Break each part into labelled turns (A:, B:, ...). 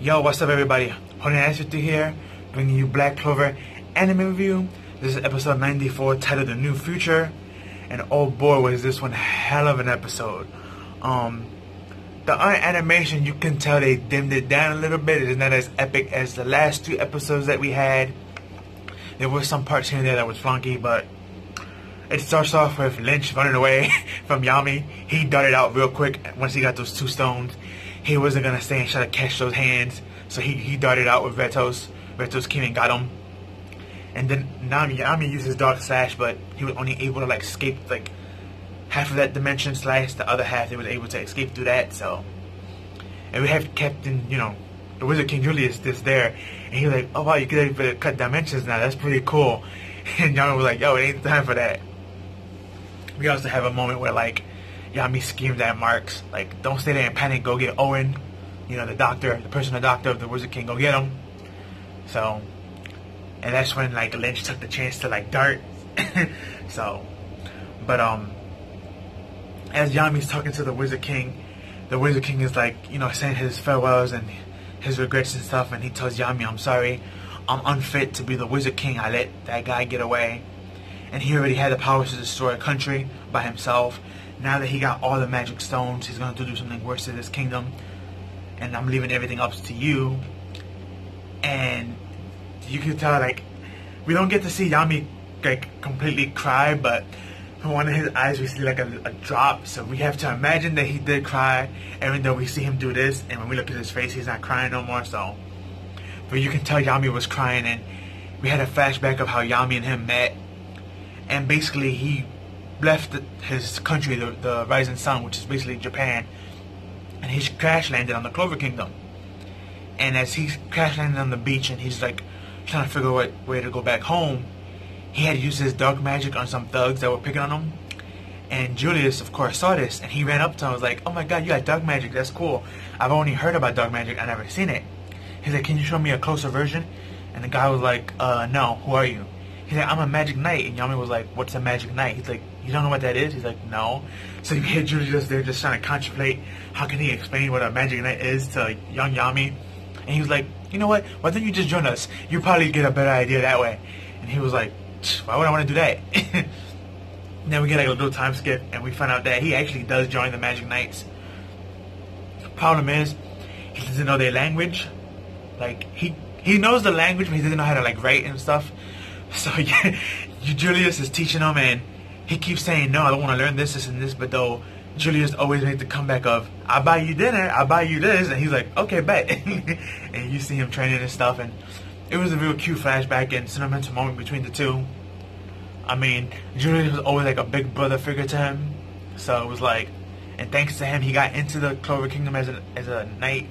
A: Yo, what's up everybody? Holding Asta here, bringing you Black Clover anime review. This is episode 94 titled The New Future. And oh boy was this one hell of an episode. The art animation, you can tell they dimmed it down a little bit. It's not as epic as the last two episodes that we had. There were some parts here and there that was funky, but it starts off with Lynch running away from Yami. He darted out real quick once he got those two stones. He wasn't gonna stay and try to catch those hands, so he darted out with Vetos. Vetos came and got him. And then Yami used his Dark Slash, but he was only able to like escape like half of that dimension slash. The other half, they was able to escape through that. So, and we have Captain, the Wizard King Julius just there, and he was like, "Oh wow, you could able to cut dimensions now. That's pretty cool." And Yami was like, "Yo, it ain't time for that." We also have a moment where like Yami screams at Marks, like, "Don't stay there in panic, go get Owen." The doctor, the personal doctor of the Wizard King, go get him. So, and that's when like Lynch took the chance to like dart. So, but as Yami's talking to the Wizard King is like, saying his farewells and his regrets and stuff, and he tells Yami, "I'm sorry, I'm unfit to be the Wizard King. I let that guy get away. And he already had the power to destroy a country by himself. Now that he got all the magic stones, he's going to do something worse to this kingdom. And I'm leaving everything up to you." And you can tell, like, we don't get to see Yami, like, completely cry, but from one of his eyes we see, like, a drop. So we have to imagine that he did cry, even though we see him do this. And when we look at his face, he's not crying no more, so. But you can tell Yami was crying, and we had a flashback of how Yami and him met. And basically, he left his country, the Rising Sun, which is basically Japan, and he crash landed on the Clover Kingdom. And as he crash landed on the beach, and he's like trying to figure out where to go back home, he had used his dark magic on some thugs that were picking on him. And Julius, of course, saw this, and he ran up to him and was like, "Oh my god, you got dark magic, that's cool. I've only heard about dark magic, I've never seen it." He's like, "Can you show me a closer version?" And the guy was like, "No, who are you?" He's like, "I'm a magic knight." And Yami was like, "What's a magic knight?" He's like, "You don't know what that is?" He's like, "No." So you hear Julius there just trying to contemplate how can he explain what a magic knight is to young Yami. And he was like, "You know what? Why don't you just join us? You probably get a better idea that way." And he was like, "Why would I want to do that?" Then we get like a little time skip, and we find out that he actually does join the Magic Knights. Problem is, he doesn't know their language. Like, he knows the language, but he doesn't know how to like write and stuff. So yeah, Julius is teaching him, and he keeps saying, "No, I don't want to learn this, this, and this." But though Julius always makes the comeback of, "I buy you dinner, I buy you this," and he's like, "Okay, bet." And you see him training and stuff, and it was a real cute flashback and sentimental moment between the two. I mean, Julius was always like a big brother figure to him, so it was like, and thanks to him, he got into the Clover Kingdom as a knight,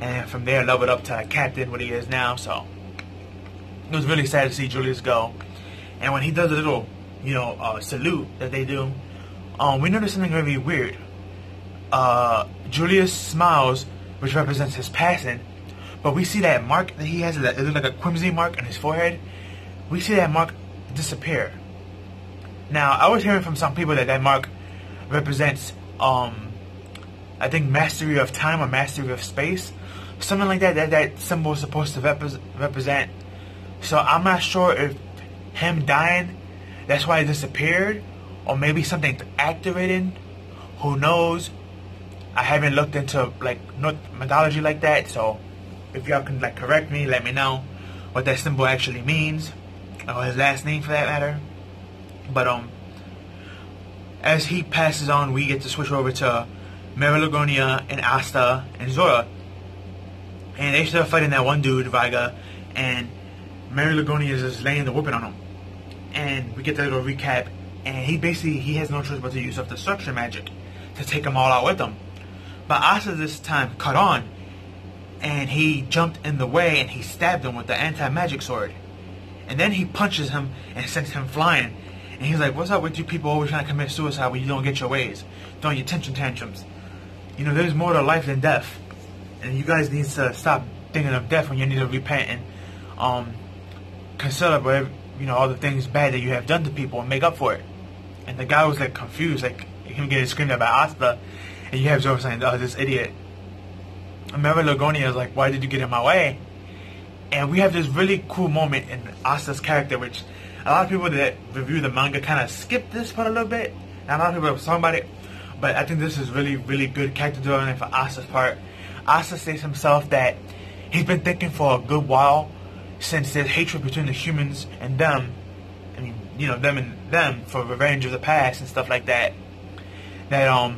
A: and from there leveled up to a captain, what he is now. So it was really sad to see Julius go. And when he does a little, salute that they do, we notice something really weird. Julius smiles, which represents his passing, but we see that mark that he has, it looks like a Quimsy mark on his forehead. We see that mark disappear. Now, I was hearing from some people that mark represents, I think, mastery of time or mastery of space. Something like that, that symbol is supposed to represent. So I'm not sure if him dying, that's why it disappeared, or maybe something's activated. Who knows? I haven't looked into like mythology like that, so if y'all can like correct me, let me know what that symbol actually means, or his last name for that matter. But as he passes on, we get to switch over to Mary Lagonia and Asta and Zora, and they start fighting that one dude, Viga, and Mary Lagonia is just laying the whooping on him. And we get that little recap, and he has no choice but to use up destruction magic to take them all out with him. But Asta this time caught on, and he jumped in the way, and he stabbed him with the anti-magic sword. And then he punches him and sends him flying. And he's like, "What's up with you people always trying to commit suicide when you don't get your ways? Throwing your tension tantrums. There's more to life than death. And you guys need to stop thinking of death when you need to repent and consider whatever, all the things bad that you have done to people and make up for it." And the guy was like confused, like him getting screamed at by Asta, and you have Zoro saying, "Oh, this idiot." And Lagonia is like, why did you get in my way? And we have this really cool moment in Asta's character, which a lot of people that review the manga kind of skip this part a little bit. And a lot of people have talked about it. But I think this is really, really good character development for Asta's part. Asta says himself that he's been thinking for a good while, since there's hatred between the humans and them. I mean, you know, them and them, for revenge of the past and stuff like that. That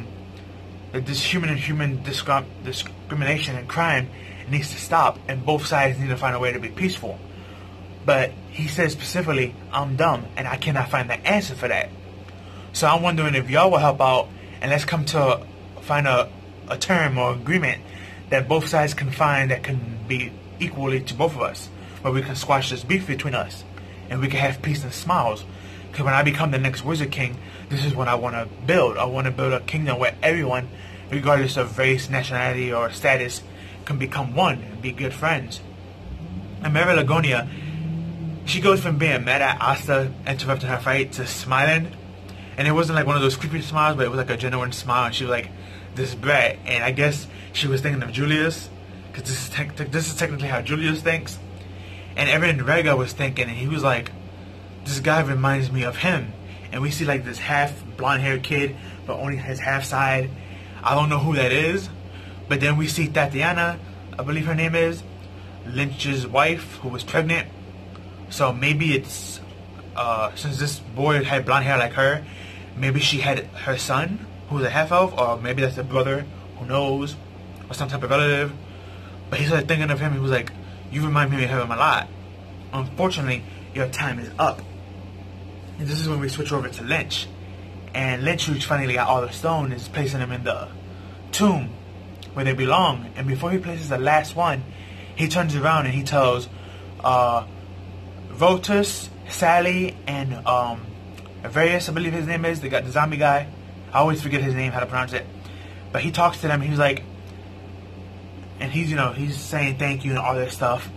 A: this human and human discrimination and crime needs to stop, and both sides need to find a way to be peaceful. But he says specifically, I'm dumb, and I cannot find the answer for that. So I'm wondering if y'all will help out, and let's come to find a term or agreement that both sides can find that can be equally to both of us, where we can squash this beef between us, and we can have peace and smiles. Because when I become the next Wizard King, this is what I want to build. I want to build a kingdom where everyone, regardless of race, nationality, or status, can become one and be good friends. And Mary Lagonia, she goes from being mad at Asta interrupting her fight to smiling. And it wasn't like one of those creepy smiles, but it was like a genuine smile. And she was like, this brat. And I guess she was thinking of Julius, because this is technically how Julius thinks. And Eren Rega was thinking, and he was like, this guy reminds me of him. And we see like this half blonde haired kid, but only his half side. I don't know who that is. But then we see Tatiana, I believe her name is, Lynch's wife, who was pregnant. So maybe it's, since this boy had blonde hair like her, maybe she had her son, who was a half-elf, or maybe that's a brother, who knows, or some type of relative. But he started thinking of him, he was like, you remind me of him a lot. Unfortunately, your time is up. And this is when we switch over to Lynch. And Lynch, who's finally got all the stone, is placing them in the tomb where they belong. And before he places the last one, he turns around and he tells Rotus, Sally, and Various, I believe his name is, the zombie guy. I always forget his name, how to pronounce it. But he talks to them, he was like, and he's, you know, he's saying thank you and all this stuff.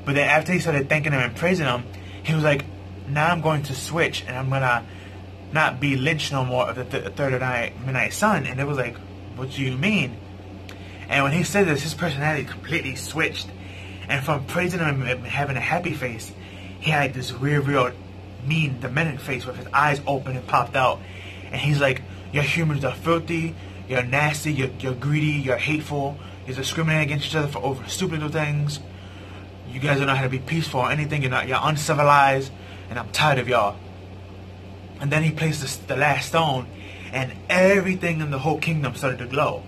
A: But then after he started thanking them and praising them, he was like, now I'm going to switch and I'm going to not be Lynch no more of the third of Midnight Sun. And it was like, what do you mean? And when he said this, his personality completely switched. And from praising him and having a happy face, he had this weird, real mean, demented face with his eyes open and popped out. And he's like, your humans are filthy, you're nasty, you're greedy, you're hateful, you're discriminating against each other for over stupid little things. You guys don't know how to be peaceful or anything, you're uncivilized, and I'm tired of y'all. And then he placed the last stone, and everything in the whole kingdom started to glow.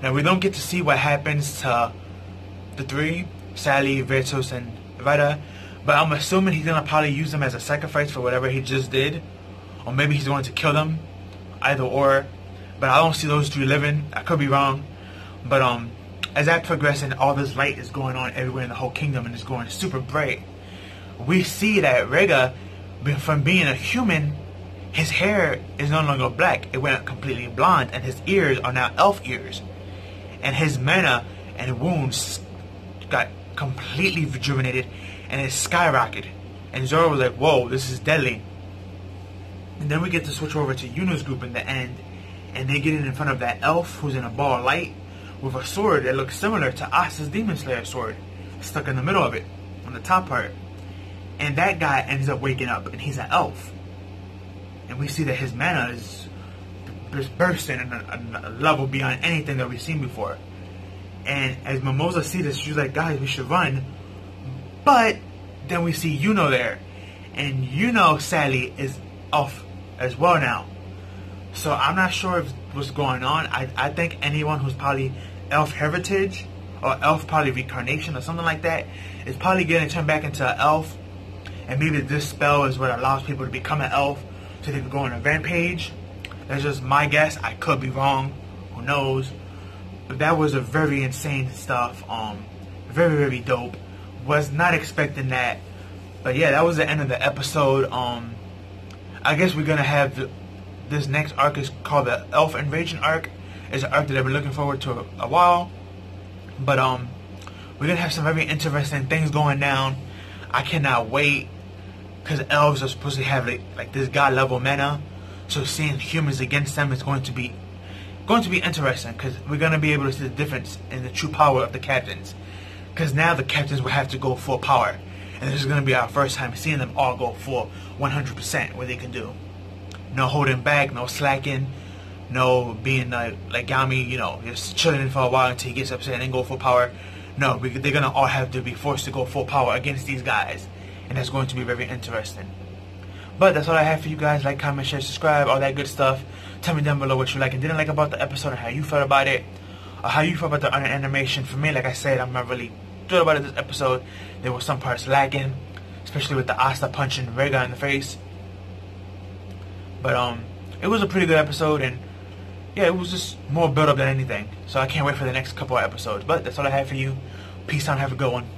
A: Now we don't get to see what happens to the three, Sally, Vertus, and Vita, but I'm assuming he's gonna probably use them as a sacrifice for whatever he just did, or maybe he's going to kill them, either or. But I don't see those three living. I could be wrong, but as I progress and all this light is going on everywhere in the whole kingdom and it's going super bright, we see that Rega, from being a human, his hair is no longer black. It went completely blonde, and his ears are now elf ears. And his mana and wounds got completely rejuvenated, and it skyrocketed. And Zoro was like, whoa, this is deadly. And then we get to switch over to Yuno's group in the end, and they get in front of that elf who's in a ball of light with a sword that looks similar to Asta's Demon Slayer sword, stuck in the middle of it, on the top part. And that guy ends up waking up, and he's an elf. And we see that his mana is bursting in a level beyond anything that we've seen before. And as Mimosa sees this, she's like, guys, we should run. But then we see Yuno there. And Yuno, sadly, is off as well now. So I'm not sure what's going on. I think anyone who's probably elf heritage or elf probably reincarnation or something like that is probably getting turned back into an elf. And maybe this spell is what allows people to become an elf so they can go on a rampage. That's just my guess. I could be wrong. Who knows? But that was a very insane stuff. Very, very dope. Was not expecting that. But yeah, that was the end of the episode. I guess we're gonna have this next arc is called the Elf Invasion arc. It's an arc that I've been looking forward to a while. But we're gonna have some very interesting things going down. I cannot wait, because elves are supposed to have like this god level mana. So seeing humans against them is going to be going to be interesting because we're going to be able to see the difference in the true power of the captains. Because now the captains will have to go full power. And this is going to be our first time seeing them all go full 100% what they can do. No holding back, no slacking, no being like Yami, you know, just chilling for a while until he gets upset and then go full power. No, they're going to all have to be forced to go full power against these guys. And that's going to be very interesting. But that's all I have for you guys. Like, comment, share, subscribe, all that good stuff. Tell me down below what you like and didn't like about the episode and how you felt about it. Or how you felt about the animation. For me, like I said, I'm not really good about it this episode. There were some parts lacking, especially with the Asta punching Vega in the face. But it was a pretty good episode, and yeah, it was just more build up than anything. So I can't wait for the next couple of episodes. But that's all I have for you. Peace out, have a good one.